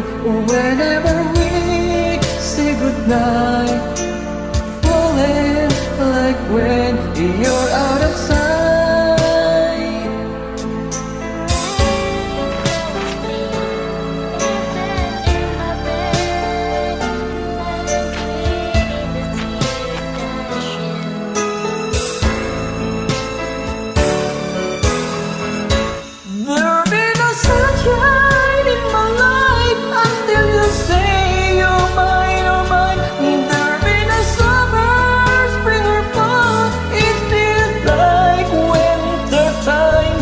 whenever we say goodnight, falling like when you're out of sight. There'll be no sunshine in my life until you say you're mine, you're mine. There'll be no summer, spring or fall. It feels like winter time.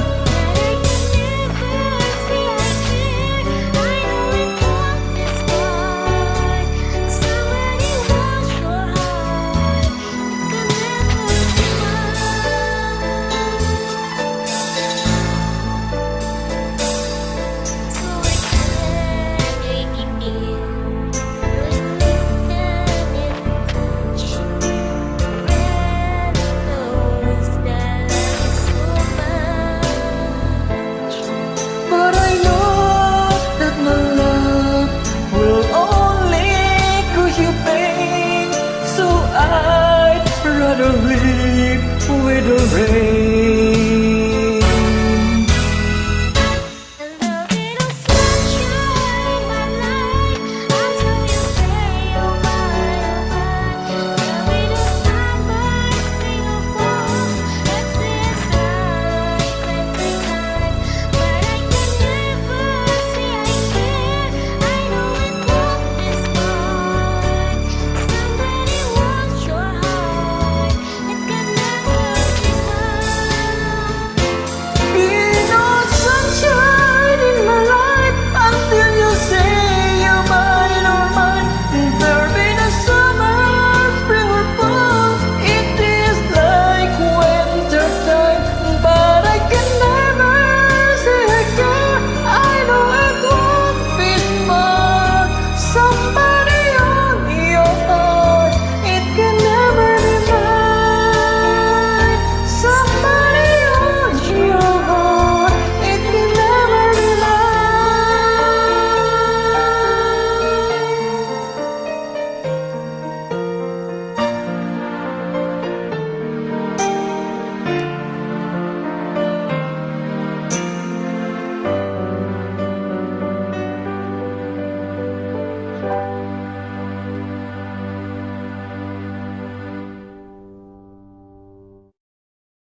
But I know that my love will only cause you pain, so I'd rather live with the rain.